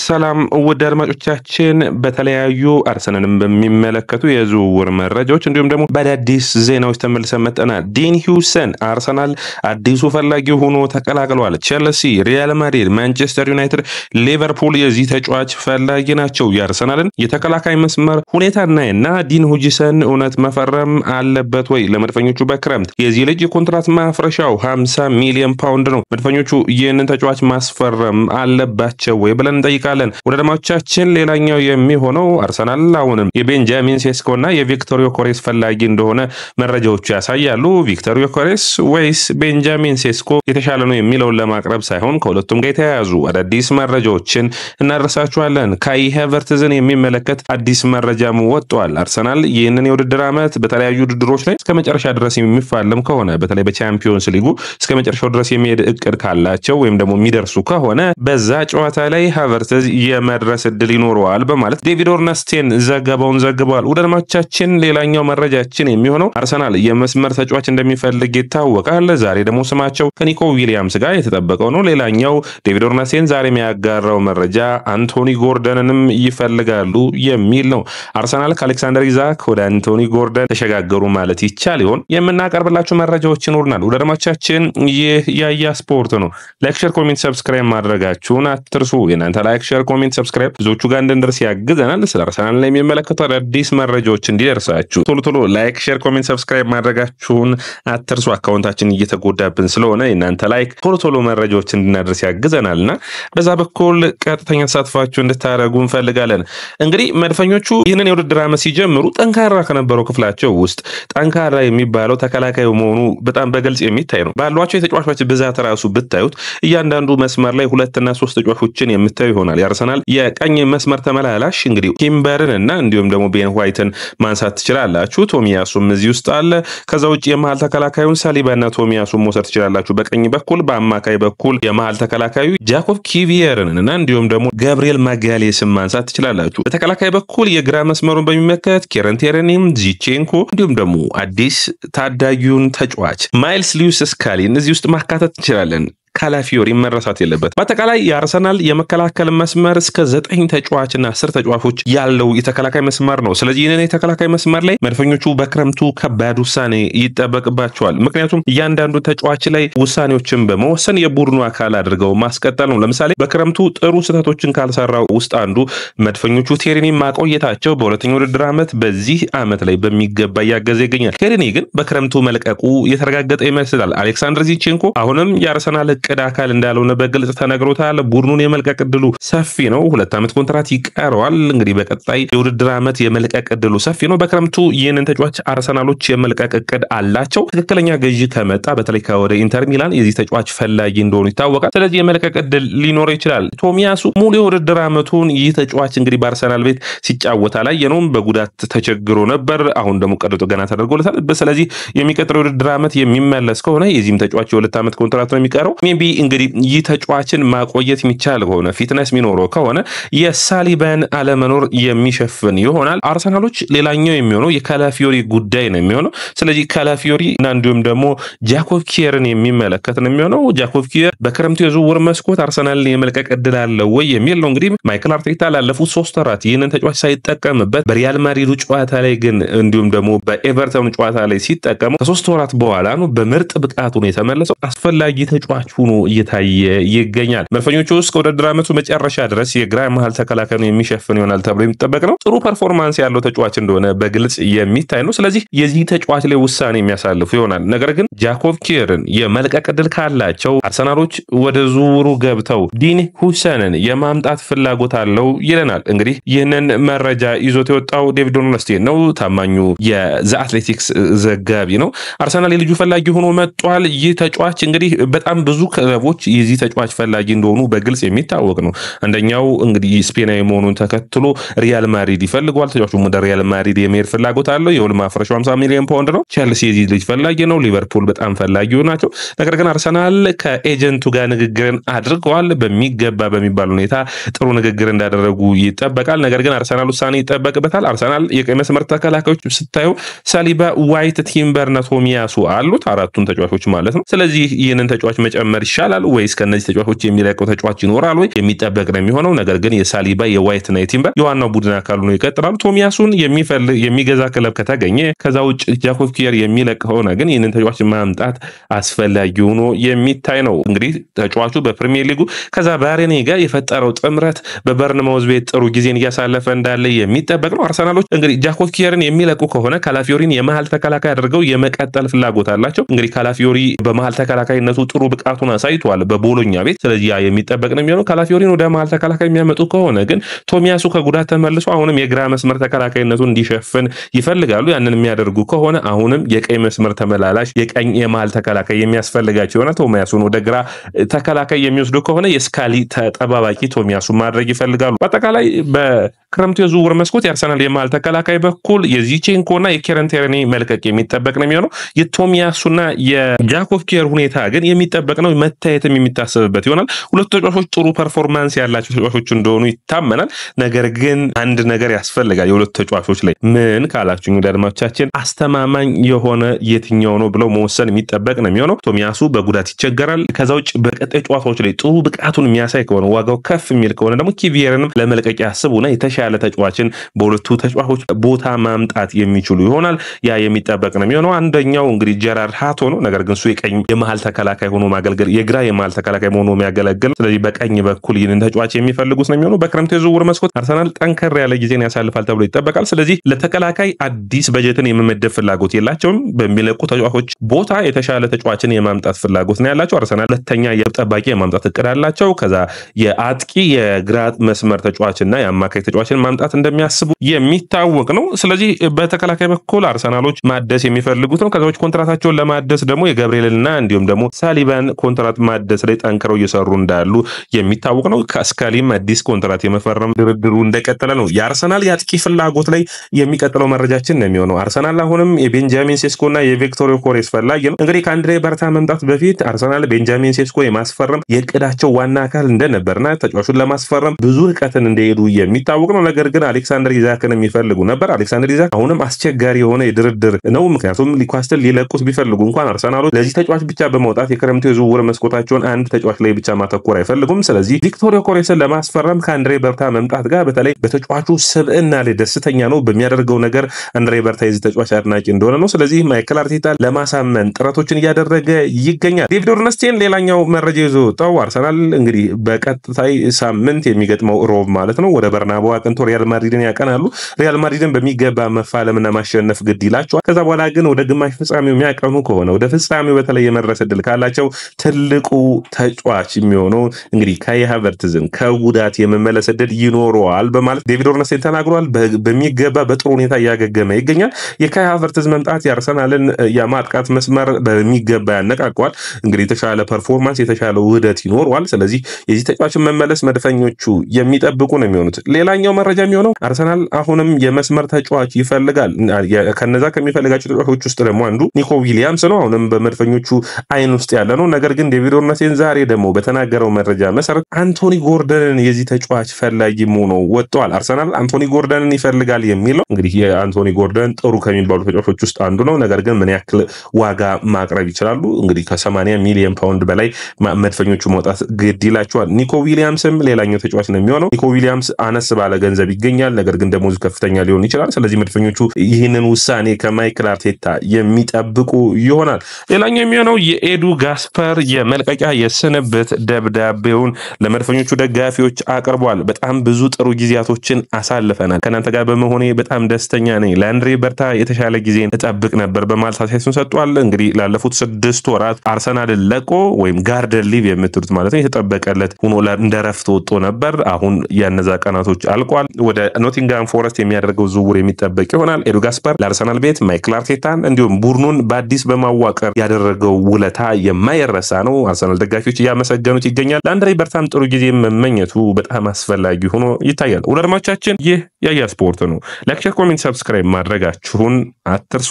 ሰላም ውድ አድማጮቻችን በተለያዩ አርሰናልን በሚመለከቱ የዝውውር መረጃዎች እንዲሁም ደግሞ በአዳዲስ ዜናዎች ተመልሰን መጥተናል። ዲን ሂውሰን አርሰናል አዲሱ ፈላጊ ሆኖ ተቀላቅሏል። ቼልሲ፣ ሪያል ማድሪድ፣ ማንቸስተር ዩናይትድ፣ ሊቨርፑል የዚህ ተጫዋች ፈላጊ ናቸው። የአርሰናልን የተከላካይ መስመር ሁኔታ እናይና ዲን ሂውሰን እውነት መፈረም አለበት ወይ? ለመድፈኞቹ በክረምት የዚህ ልጅ የኮንትራት ማፍረሻው 50 ሚሊዮን ፓውንድ ነው። መድፈኞቹ ይህንን ተጫዋች ማስፈረም አለባቸው ወይ ብለን እንጠይቃለን። ወደ ደማቻችን ሌላኛው የሚሆነው አርሰናል አሁንም የቤንጃሚን ሴስኮና የቪክቶር ዮኬሬስ ፈላጊ እንደሆነ መረጃዎቹ ያሳያሉ። ቪክቶር ዮኬሬስ ወይስ ቤንጃሚን ሴስኮ የተሻለ ነው የሚለውን ለማቅረብ ሳይሆን ከሁለቱም ጋር የተያያዙ አዳዲስ መረጃዎችን እናደርሳችኋለን። ካይ ሃቨርትዝን የሚመለከት አዲስ መረጃም ወጥቷል። አርሰናል ይህንን የውድድር ዓመት በተለያዩ ውድድሮች ላይ እስከ መጨረሻ ድረስ የሚፋለም ከሆነ በተለይ በቻምፒዮንስ ሊጉ እስከ መጨረሻው ድረስ የሚሄድ እቅድ ካላቸው ወይም ደግሞ የሚደርሱ ከሆነ በዛ ጨዋታ ላይ ሃቨርትዝ የመድረስ እድል ይኖረዋል በማለት ዴቪድ ኦርነስቴን ዘገባውን ዘግበዋል። ወደማቻችን ሌላኛው መረጃችን የሚሆነው አርሰናል የመስመር ተጫዋች እንደሚፈልግ ይታወቃል። ዛሬ ደግሞ ስማቸው ከኒኮ ዊሊያምስ ጋር የተጠበቀው ነው። ሌላኛው ዴቪድ ኦርነስቴን ዛሬ የሚያጋራው መረጃ አንቶኒ ጎርደንንም ይፈልጋሉ የሚል ነው። አርሰናል ከአሌክሳንደር ኢዛክ ወደ አንቶኒ ጎርደን ተሸጋገሩ ማለት ይቻል ይሆን? የምናቀርብላችሁ መረጃዎች ይኖርናል። ወደማቻችን ይህ ያያ ስፖርት ነው። ላይክ፣ ሼር፣ ኮሜንት ሰብስክራይብ ማድረጋችሁን አትርሱ። የናንተ ላይክ፣ ሼር፣ ኮሜንት ሰብስክራይብ ብዙዎቹ ጋር እንድንደርስ ያግዘናል። ስለ አርሰናል ላይ የሚመለከቱ አዳዲስ መረጃዎች እንዲደርሳችሁ ቶሎ ላይክ፣ ሼር፣ ኮሜንት ሰብስክራይብ ማድረጋችሁን አትርሱ። አካውንታችን እየተጎዳብን ስለሆነ የናንተ ላይክ ቶሎ መረጃዎች እንድናደርስ ያግዘናልና በዛ በኩል ቀጥተኛ ተሳትፋችሁ እንድታደርጉ እንፈልጋለን። እንግዲህ መድፈኞቹ ይህንን የውድድር ዓመት ሲጀምሩ ጠንካራ ከነበረው ክፍላቸው ውስጥ ጠንካራ የሚባለው ተከላካዩ መሆኑ በጣም በግልጽ የሚታይ ነው። ባሏቸው የተጫዋቾች ብዛት ራሱ ብታዩት እያንዳንዱ መስመር ላይ 2 እና 3 ተጫዋቾችን የምታዩ ይሆናል። የአርሰናል የቀኝ መስመር ተመላላሽ እንግዲህ ቲምበርን እና እንዲሁም ደግሞ ቤን ዋይትን ማንሳት ትችላላችሁ። ቶሚያሱም እዚህ ውስጥ አለ። ከዛ ውጭ የመሃል ተከላካዩን ሳሊባና ቶሚያሱን መውሰድ ትችላላችሁ በቀኝ በኩል። በአማካይ በኩል የመሃል ተከላካዩ ጃኮብ ኪቪየርን እና እንዲሁም ደግሞ ገብርኤል ማጋሌስን ማንሳት ትችላላችሁ። በተከላካይ በኩል የግራ መስመሩን በሚመለከት ኬረን ቴረኒም፣ ዚቼንኮ እንዲሁም ደግሞ አዲስ ታዳጊውን ተጫዋች ማይልስ ሉዊስ ስካሊን እዚህ ውስጥ ማካተት እንችላለን። ካላፊዮሪ መረሳት የለበት። በአጠቃላይ የአርሰናል የመከላከል መስመር እስከ 9 ተጫዋችና 10 ተጫዋቾች ያለው የተከላካይ መስመር ነው። ስለዚህ ይህንን የተከላካይ መስመር ላይ መድፈኞቹ በክረምቱ ከባድ ውሳኔ ይጠበቅባቸዋል። ምክንያቱም እያንዳንዱ ተጫዋች ላይ ውሳኔዎችን በመወሰን የቡድኑ አካል አድርገው ማስቀጠል ነው። ለምሳሌ በክረምቱ ጥሩ ስህተቶችን ካልሰራው ውስጥ አንዱ መድፈኞቹ ቴሪኒ ማቆየታቸው በሁለተኛው ውድድር ዓመት በዚህ ዓመት ላይ በሚገባ እያገዘ ይገኛል። ቴሪኒ ግን በክረምቱ መልቀቁ የተረጋገጠ ይመስላል። አሌክሳንደር ዚቼንኮ አሁንም የአርሰናል እቅድ አካል እንዳልሆነ በግልጽ ተነግሮታል። ቡድኑን የመልቀቅ እድሉ ሰፊ ነው። 2 ዓመት ኮንትራት ይቀረዋል። እንግዲህ በቀጣይ የውድድር ዓመት የመልቀቅ እድሉ ሰፊ ነው። በክረምቱ ይህንን ተጫዋች አርሰናሎች የመልቀቅ እቅድ አላቸው። ትክክለኛ ገዢ ከመጣ በተለይ ከወደ ኢንተር ሚላን የዚህ ተጫዋች ፈላጊ እንደሆኑ ይታወቃል። ስለዚህ የመልቀቅ እድል ሊኖር ይችላል። ቶሚያሱ ሙሉ የውድድር ዓመቱን ይህ ተጫዋች እንግዲህ በአርሰናል ቤት ሲጫወት አላየነውም። በጉዳት ተቸግሮ ነበር። አሁን ደግሞ ቀዶ ጥገና ተደርጎለታል። ስለዚህ የሚቀጥለው የውድድር ዓመት የሚመለስ ከሆነ የዚህም ተጫዋች የ2 ዓመት ኮንትራት ነው የሚቀረው። ሜቢ እንግዲህ ይህ ተጫዋችን ማቆየት የሚቻል ከሆነ ፊትነስ የሚኖረው ከሆነ የሳሊባን አለመኖር የሚሸፍን ይሆናል። አርሰናሎች ሌላኛው የሚሆነው የካላፊዮሪ ጉዳይ ነው የሚሆነው። ስለዚህ ካላፊዮሪ እና እንዲሁም ደግሞ ጃኮብ ኪየርን የሚመለከት ነው የሚሆነው። ጃኮብ ኪየር በክረምቱ የዝውውር መስኮት አርሰናልን የመልቀቅ እድል አለው ወይ የሚል ነው። እንግዲህ ማይክል አርቴታ ላለፉት 3 ወራት ይህንን ተጫዋች ሳይጠቀምበት በሪያል ማድሪዱ ጨዋታ ላይ ግን እንዲሁም ደግሞ በኤቨርተኑ ጨዋታ ላይ ሲጠቀሙ ከ3 ወራት በኋላ ነው በምርጥ ብቃቱ ነው የተመለሰው። አስፈላጊ ተጫዋች ሆኖ እየታየ ይገኛል። መድፈኞቹ እስከ ውድድር ዓመቱ መጨረሻ ድረስ የግራ መሃል ተከላካዩን የሚሸፍን ይሆናል ተብሎ የሚጠበቅ ነው። ጥሩ ፐርፎርማንስ ያለው ተጫዋች እንደሆነ በግልጽ የሚታይ ነው። ስለዚህ የዚህ ተጫዋች ላይ ውሳኔ የሚያሳልፉ ይሆናል። ነገር ግን ጃኮብ ኪየርን የመልቀቅ ዕድል ካላቸው አርሰናሎች ወደ ዝውውሩ ገብተው ዲን ሂውሰንን የማምጣት ፍላጎት አለው ይለናል። እንግዲህ ይህንን መረጃ ይዞት የወጣው ዴቪድ ኦርነስቴን ነው። ታማኙ የዘ አትሌቲክስ ዘጋቢ ነው። አርሰናል የልጁ ፈላጊ ሆኖ መጥቷል። ይህ ተጫዋች እንግዲህ በጣም ብዙ ክለቦች የዚህ ተጫዋች ፈላጊ እንደሆኑ በግልጽ የሚታወቅ ነው። አንደኛው እንግዲህ ስፔናዊ መሆኑን ተከትሎ ሪያል ማድሪድ ይፈልገዋል። ተጫዋቹ ወደ ሪያል ማድሪድ የመሄድ ፍላጎት አለው። የውል ማፍረሻው 50 ሚሊዮን ፓውንድ ነው። ቼልሲ የዚህ ልጅ ፈላጊ ነው። ሊቨርፑል በጣም ፈላጊው ናቸው። ነገር ግን አርሰናል ከኤጀንቱ ጋር ንግግርን አድርገዋል። በሚገባ በሚባል ሁኔታ ጥሩ ንግግር እንዳደረጉ ይጠበቃል። ነገር ግን አርሰናል ውሳኔ ይጠበቅበታል። አርሰናል የቀኝ መስመር ተከላካዮች ስታዩ ሳሊባ፣ ዋይት፣ ቲምበር እና ቶሚያሱ አሉት። 4ቱን ተጫዋቾች ማለት ነው። ስለዚህ ይህንን ተጫዋች መጨመር መውሰድ ይሻላል ወይስ ከነዚህ ተጫዋቾች የሚለቀው ተጫዋች ይኖራል ወይ የሚጠበቅ ነው የሚሆነው። ነገር ግን የሳሊባ የዋይት እና የቲምበር የዋናው ቡድን አካል ሆኖ ይቀጥላሉ። ቶሚያሱን የሚገዛ ክለብ ከተገኘ ከዛ ውጭ ጃኮብ ኪየር የሚለቅ ከሆነ ግን ይህንን ተጫዋች ማምጣት አስፈላጊ ሆኖ የሚታይ ነው። እንግዲህ ተጫዋቹ በፕሪሚየር ሊጉ ከዛ ባሬኔ ጋር የፈጠረው ጥምረት በበርንማውዝ ቤት ጥሩ ጊዜን እያሳለፈ እንዳለ የሚጠበቅ ነው። አርሰናሎች እንግዲህ ጃኮብ ኪየርን የሚለቁ ከሆነ ካላፊዮሪን የመሃል ተከላካይ አድርገው የመቀጠል ፍላጎት አላቸው። እንግዲህ ካላፊዮሪ በመሃል ተከላካይነቱ ጥሩ ብቃቱን አሳይቷል በቦሎኛ ቤት። ስለዚህ ያ የሚጠበቅ ነው የሚሆነው። ካላፊዮሪን ወደ መሃል ተከላካይ የሚያመጡ ከሆነ ግን ቶሚያሱ ከጉዳት ተመልሶ አሁንም የግራ መስመር ተከላካይነቱን እንዲሸፍን ይፈልጋሉ። ያንን የሚያደርጉ ከሆነ አሁንም የቀኝ መስመር ተመላላሽ የቀኝ የመሃል ተከላካይ የሚያስፈልጋቸው የሆነ ቶሚያሱን ወደ ግራ ተከላካይ የሚወስዱ ከሆነ የስካሊ ተጠባባቂ ቶሚያሱን ማድረግ ይፈልጋሉ። በአጠቃላይ በክረምቱ የዝውውር መስኮት የአርሰናል የመሃል ተከላካይ በኩል የዚቼንኮና የኬረን ቴርኒ መልቀቅ የሚጠበቅ ነው የሚሆነው። የቶሚያሱና የጃኮብ ኪየር ሁኔታ ግን የሚጠበቅ ነው፣ መታየትም የሚታሰብበት ይሆናል። ሁለቱ ተጫዋቾች ጥሩ ፐርፎርማንስ ያላቸው ተጫዋቾች እንደሆኑ ይታመናል። ነገር ግን አንድ ነገር ያስፈልጋል የሁለቱ ተጫዋቾች ላይ ምን ካላችሁ ወደ አድማጮቻችን አስተማማኝ የሆነ የትኛው ነው ብለው መወሰን የሚጠበቅ ነው የሚሆነው። ቶሚያሱ በጉዳት ይቸገራል። ከዛ ውጭ በቀጣይ ጨዋታዎች ላይ ጥሩ ብቃቱን የሚያሳይ ከሆነ ዋጋው ከፍ የሚል ከሆነ ደግሞ ኪቪየርንም ለመልቀቅ ያስቡና የተሻለ ተጫዋችን በሁለቱ ተጫዋቾች ቦታ ማምጣት የሚችሉ ይሆናል። ያ የሚጠበቅ ነው የሚሆነው። አንደኛው እንግዲህ ጀራርድ ሃቶ ነው። ነገር ግን እሱ የቀኝ የመሃል ተከላካይ ሆኖ ማገልገል የግራ የመሃል ተከላካይ ሆኖ የሚያገለግል፣ ስለዚህ በቀኝ በኩል ይህንን ተጫዋች የሚፈልጉት ነው የሚሆነው። በክረምቱ የዝውውር መስኮት አርሰናል ጠንከር ያለ ጊዜን ያሳልፋል ተብሎ ይጠበቃል። ስለዚህ ለተከላካይ አዲስ በጀትን የመመደብ ፍላጎት የላቸውም። በሚለቁ ተጫዋቾች ቦታ የተሻለ ተጫዋችን የማምጣት ፍላጎት ነው ያላቸው። አርሰናል ሁለተኛ የጠባቂ የማምጣት እቅድ አላቸው። ከዛ የአጥቂ የግራ መስመር ተጫዋችና የአማካይ ተጫዋችን ማምጣት እንደሚያስቡ የሚታወቅ ነው። ስለዚህ በተከላካይ በኩል አርሰናሎች ማደስ የሚፈልጉት ነው። ከዛዎች ኮንትራታቸውን ለማደስ ደግሞ የገብርኤልና እንዲሁም ደግሞ ሳሊባን ኮንትራት ማደስ ላይ ጠንክረው እየሰሩ እንዳሉ የሚታወቅ ነው። ከስካሊም አዲስ ኮንትራት የመፈረም ድርድሩ እንደቀጠለ ነው። የአርሰናል የአጥቂ ፍላጎት ላይ የሚቀጥለው መረጃችን ነው የሚሆነው። አርሰናል አሁንም የቤንጃሚን ሴስኮና የቪክቶር ዮኬሬስ ፈላጊ ነው። እንግዲህ ከአንድሬ በርታ መምጣት በፊት አርሰናል ቤንጃሚን ሴስኮ የማስፈረም የእቅዳቸው ዋና አካል እንደነበርና ተጫዋቹን ለማስፈረም ብዙ ርቀትን እንደሄዱ የሚታወቅ ነው። ነገር ግን አሌክሳንደር ኢዛክን የሚፈልጉ ነበር። አሌክሳንደር ኢዛክ አሁንም አስቸጋሪ የሆነ የድርድር ነው። ምክንያቱም ኒውካስትል ሊለቁት ቢፈልጉ እንኳን አርሰናሎች ለዚህ ተጫዋች ብቻ በመውጣት የክረምቱ የዝውውር መስኮታቸውን አንድ ተጫዋች ላይ ብቻ ማተኮር አይፈልጉም። ስለዚህ ቪክቶር ዮኬሬስን ለማስፈረም ከአንድሬ በርታ መምጣት ጋር በተለይ በተጫዋቹ ስብዕና ላይ ደስተኛ ነው። በሚያደርገው ነገር አንድሬ በርታ የዚህ ተጫዋች አድናቂ እንደሆነ ነው። ስለዚህ ማይክል አርቴታ ለማሳመን ጥረቶችን እያደረገ ይገኛል። ዴቪድ ኦርንስቴን ሌላኛው መረጃ ይዞ ወጣው። አርሰናል እንግዲህ በቀጣይ ሳምንት የሚገጥመው ሮብ ማለት ነው ወደ በርናባው አቅንቶ ሪያል ማድሪድን ያቀናሉ። ሪያል ማድሪድን በሚገባ መፋለምና ማሸነፍ ግድ ይላቸዋል። ከዛ በኋላ ግን ወደ ግማሽ ፍጻሜው የሚያቀኑ ከሆነ ወደ ፍጻሜው በተለይ የመድረስ ዕድል ካላቸው ትልቁ ተጫዋች የሚሆነው እንግዲህ ካይ ሃቨርትዝን ከጉዳት የመመለስ ዕድል ይኖረዋል በማለት ዴቪድ ኦርንስቴን ተናግሯል። በሚገባ በጥሩ ሁኔታ እያገገመ ይገኛል። የካይ ሃቨርትዝ መምጣት የአርሰናልን የማጥቃት መስመር በሚገባ ያነቃቋል። እንግዲህ የተሻለ ፐርፎርማንስ የተሻለ ውህደት ይኖረዋል። ስለዚህ የዚህ ተጫዋችን መመለስ መድፈኞቹ የሚጠብቁ ነው የሚሆኑት። ሌላኛው መረጃ የሚሆነው አርሰናል አሁንም የመስመር ተጫዋች ይፈልጋል። ከነዛ ከሚፈልጋቸው ተጫዋቾች ውስጥ ደግሞ አንዱ ኒኮ ዊሊያምስ ነው። አሁንም በመድፈኞቹ አይን ውስጥ ያለ ነው። ነገር ግን ዴቪድ ኦርንስቴን ዛሬ ደግሞ በተናገረው መረጃ መሰረት አንቶኒ ጎርደንን የዚህ ተጫዋች ፈላጊ ሆኖ ወጥቷል። አርሰናል አንቶኒ ጎርደንን ይፈልጋል የሚለው እንግዲህ የአንቶኒ ጎርደን ጥሩ ከሚባሉ ተጫዋቾች ውስጥ አንዱ ነው። ነገር ግን ምን ያክል ዋጋ ማቅረብ ይችላሉ? እንግዲህ ከ80 ሚሊዮን ፓውንድ በላይ መድፈኞቹ መውጣት ግድ ይላቸዋል። ኒኮ ዊሊያምስም ሌላኛው ተጫዋች ነው የሚሆነው። ኒኮ ዊሊያምስ አነስ ባለ ገንዘብ ይገኛል። ነገር ግን ደሞዙ ከፍተኛ ሊሆን ይችላል። ስለዚህ መድፈኞቹ ይህንን ውሳኔ ከማይክል አርቴታ የሚጠብቁ ይሆናል። ሌላኛው የሚሆነው የኤዱ ጋስፐር የመልቀቂያ የስንብት ደብዳቤውን ለመድፈኞቹ ደጋፊዎች አቅርቧል። በጣም ብዙ ጥሩ ጊዜያቶችን አሳልፈናል። ከናንተ ጋር በመሆኔ በጣም ደስተኛ ነኝ። ለአንድሬ በርታ የተሻለ ጊዜን እጠብቅ ነበር በማለት አስተያየቱን ሰጥቷል። እንግዲህ ላለፉት 6 ወራት አርሰናልን ለቆ ወይም ጋርደን ሊቭ የምትሉት ማለት ነው የተጠበቀለት ሆኖ እንደረፍት ወጥቶ ነበር። አሁን ያነዛ ቀናቶች አልቋል። ወደ ኖቲንጋም ፎረስት የሚያደርገው ዝውውር የሚጠበቅ ይሆናል። ኤዱ ጋስፐር ለአርሰናል ቤት ማይክል አርቴታን እንዲሁም ቡድኑን በአዲስ በማዋቀር ያደረገው ውለታ የማይረሳ ነው። አርሰናል ደጋፊዎች እያመሰገኑት ይገኛል። ለአንድሬ በርታም ጥሩ ጊዜ መመኘቱ በጣም አስፈላጊ ሆኖ ይታያል። ወደ አድማጮቻችን ይህ ያያ ስፖርት ነው። ላይክ፣ ሼር፣ ኮሜንት፣ ሰብስክራይብ ማድረጋችሁን አትርሱ።